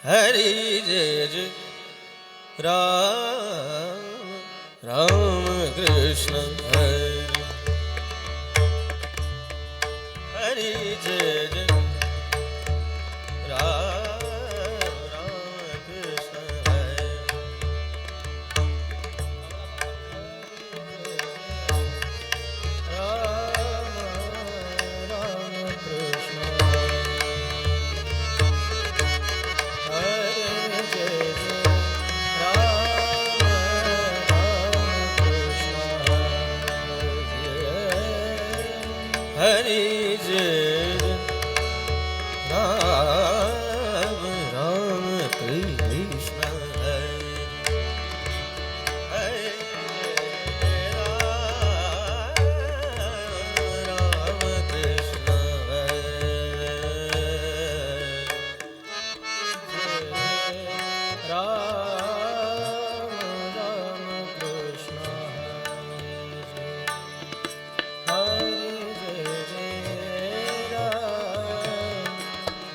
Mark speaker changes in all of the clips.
Speaker 1: Hari Jai Ram Ram Krishna Hari Hari Jai Ram Ram Krishna Hari Ram Ram Krishna Hari Jai Ram Ram Krishna Hari Hari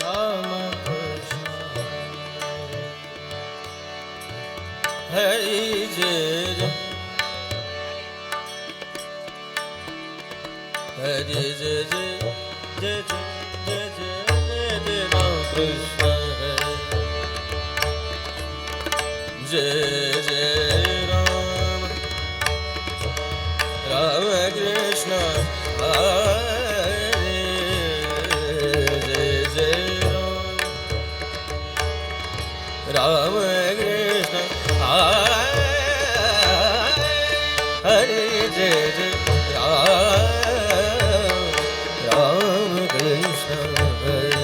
Speaker 1: Ram Krishna Hari Jai Hari Jai Jai Jai Jai Ram Krishna Jai Jai Ram Ram Krishna Hari Jai Jai Ram Ram Krishna Hari Jai Jai Ram Krishna Hari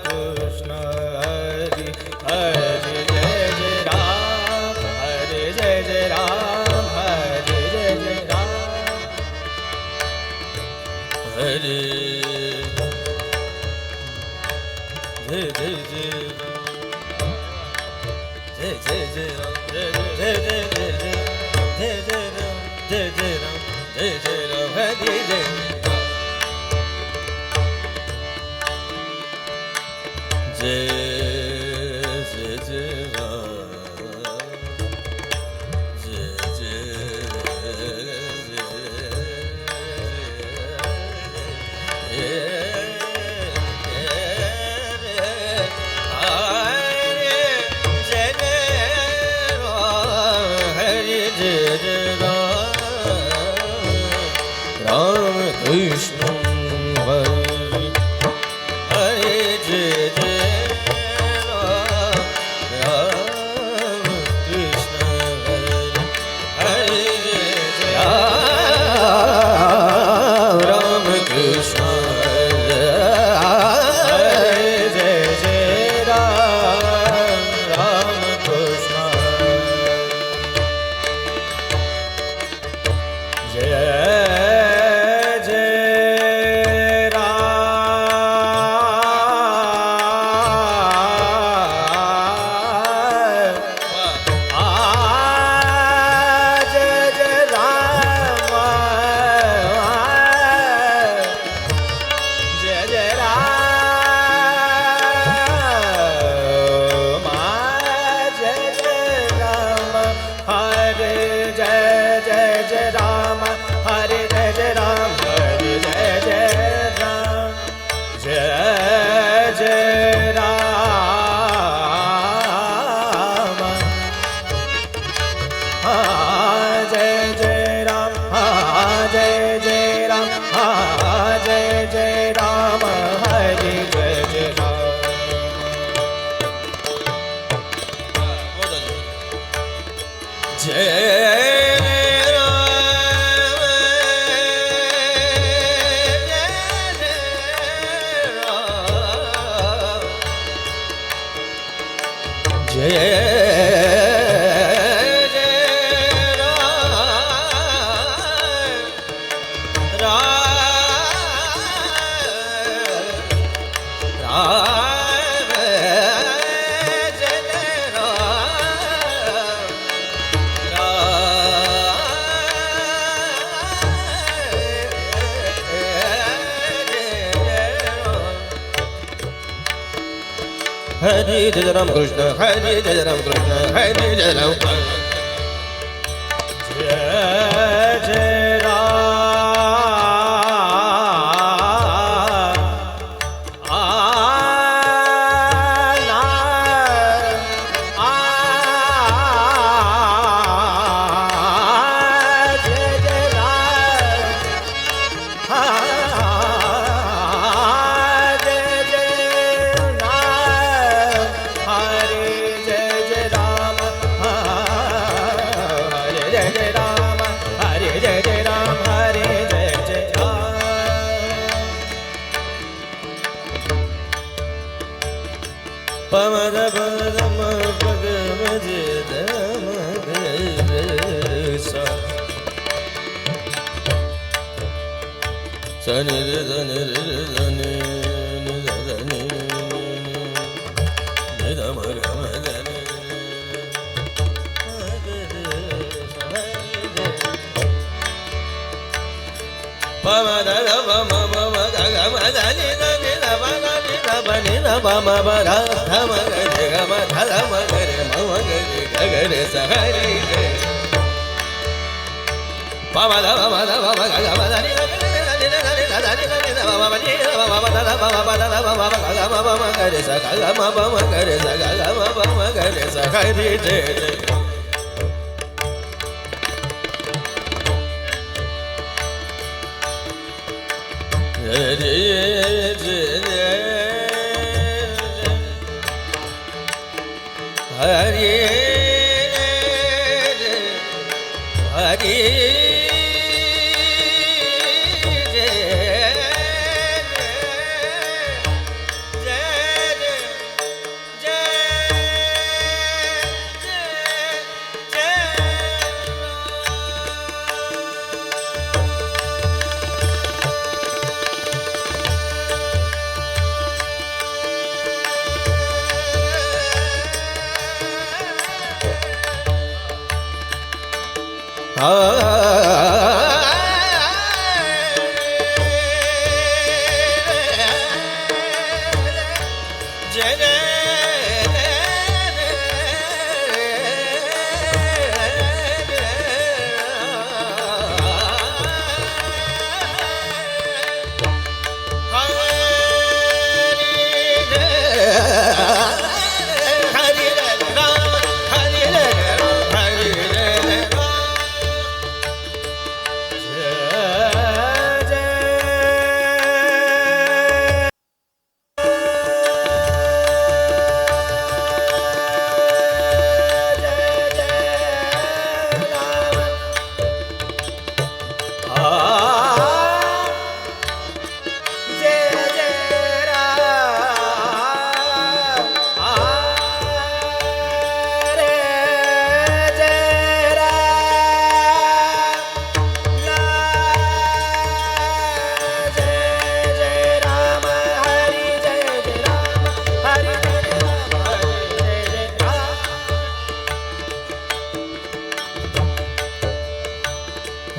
Speaker 1: Krishna Hare Jai Ram Krishna, Hare Jai Ram Krishna, Hare Jai Ram Krishna.
Speaker 2: Jai Jai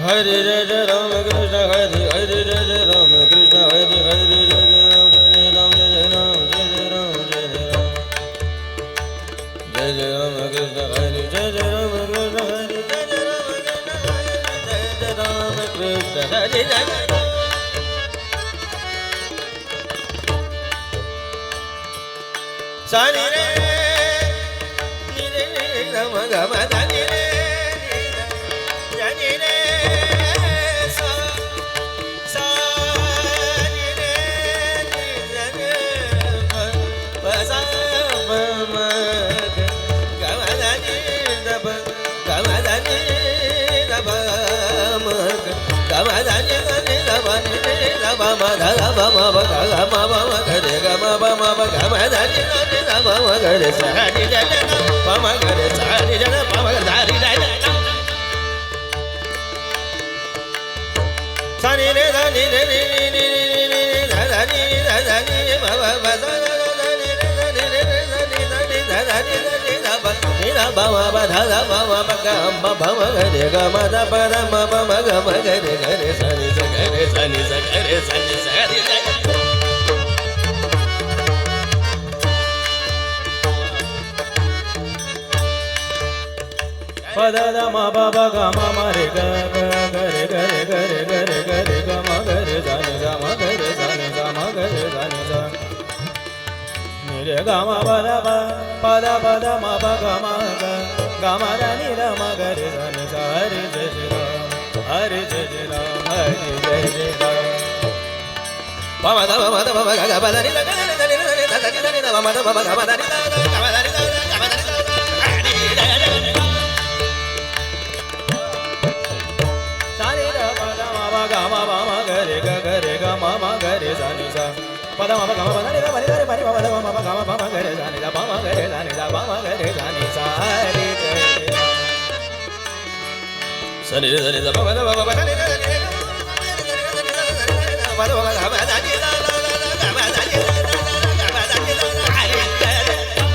Speaker 1: Hare Jai Ram Krishna Hare Hare Jai Ram Krishna Hare Hare Jai Ram Jai Ram Jai Ram Jai Ram Jai Ram Jai Ram Krishna Hare Jai Ram Krishna Hare Jai Ram Krishna Hare Jai Sani re ni re ga ma ga ma da ni re ya ni re sa sa ni re ni za ni pa sa pa ma ga ma da ni da pa ga ma da ni da pa ma ga ma da ni da pa ni da pa ma da pa ma ba ga ma ba ma ga re ga ma ba ma ba ga ma da ni da pa ma ga re sa ni da pa ma ga re sa ni da pa ma ga da ri da sa ni re da ni re ni ni ni da da ni ma ba ba da da ni re da ni re da ni da ni da da ni da pa ni da pa ma ba da da pa ma ba ga ma ba ma ga re ga ma da pa da ma ba ma ga re sa ni sa ga re sa ni sa ga re sa ni sa ri da
Speaker 2: pa da da ma ba ba ga ma ma re ga ga re ga re ga re ga re ga re ga ma ga re sa ni sa ma ga re sa ni sa ma ga re sa ni sa ni re ga ma ba da pa da ma ba ga ma da ni da ma ga re sa ni sa Hare Jai Ram Hare Jai Ram Hare Jai Ram
Speaker 1: pa ma da ma ga ga ba da ni da ni da ni da ni da ni da ma da ma ga ma da ni da ga ma da ni da ga ma da ni da
Speaker 2: ga ma ba ma ga re ga ma ma ga re sa ni sa pa da ma ba ga ma ba da re ga ma ni da re pa ni ma ba da ma ba ga ma ba ma ga re sa ni da pa ma ga re sa ni da pa ma ga re sa ni sa Hare Jai
Speaker 1: sa ni da ni da pa ma da ma ba da ni da ni ma da ma ga ma da ni da ga ma da ni da ga ma da ni da Hare sa la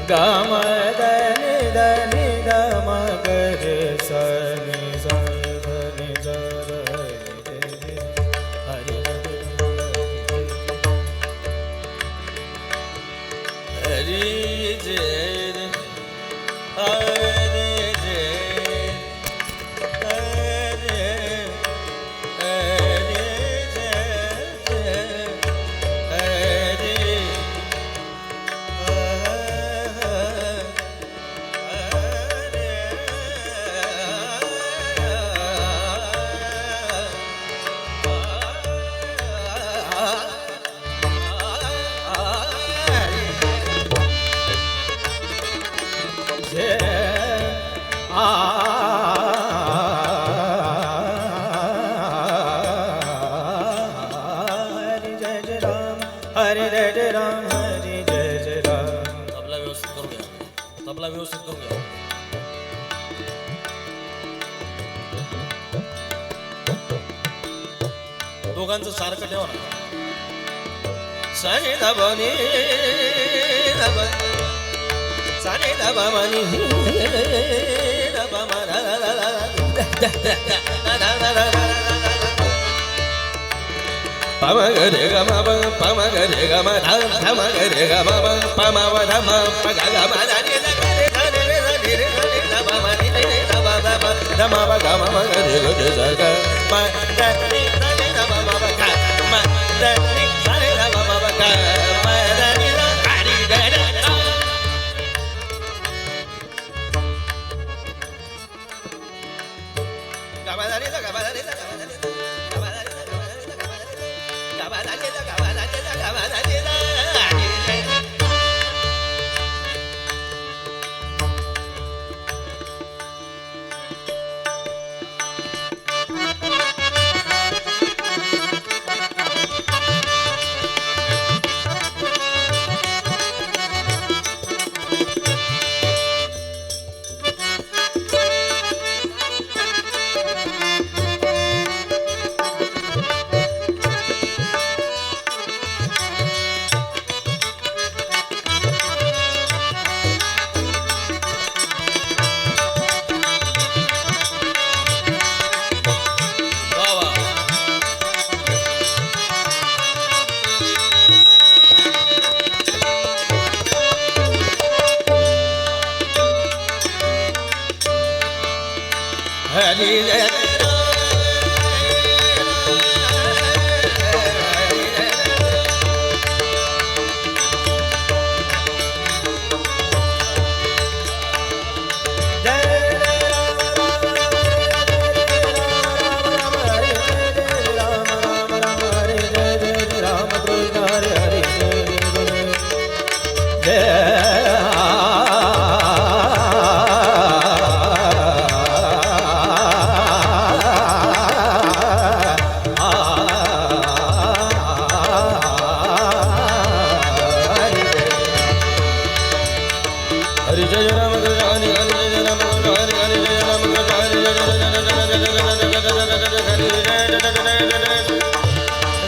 Speaker 2: ga ma da ni da ma ga re sa ni sa ni sa Hare
Speaker 1: Hare
Speaker 2: हरी जय जय राम हरी जय जय राम
Speaker 1: तबला व्यवस्थित करून घ्या तबला व्यवस्थित करून घ्या दोघांचं सारखं ठेवा ना साने दबनी दब साने दबनी दबमा pama ga re ga ma pa pama ga re ga ma dha ma ga re ga ma pa pama wa dha ma pa ga ga ma da ni da ga re da re da ni re da ni da ba ma ni da ba ba ba da ma ba ga ma ma ga re ga de sa ga ma da ni da ni da ba ma ba ga ma da ni da ni da ba ma ba ga ma da ni da ga ri da da ga ma da ni da ga ma da ni da ga ma da ni da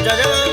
Speaker 1: Jai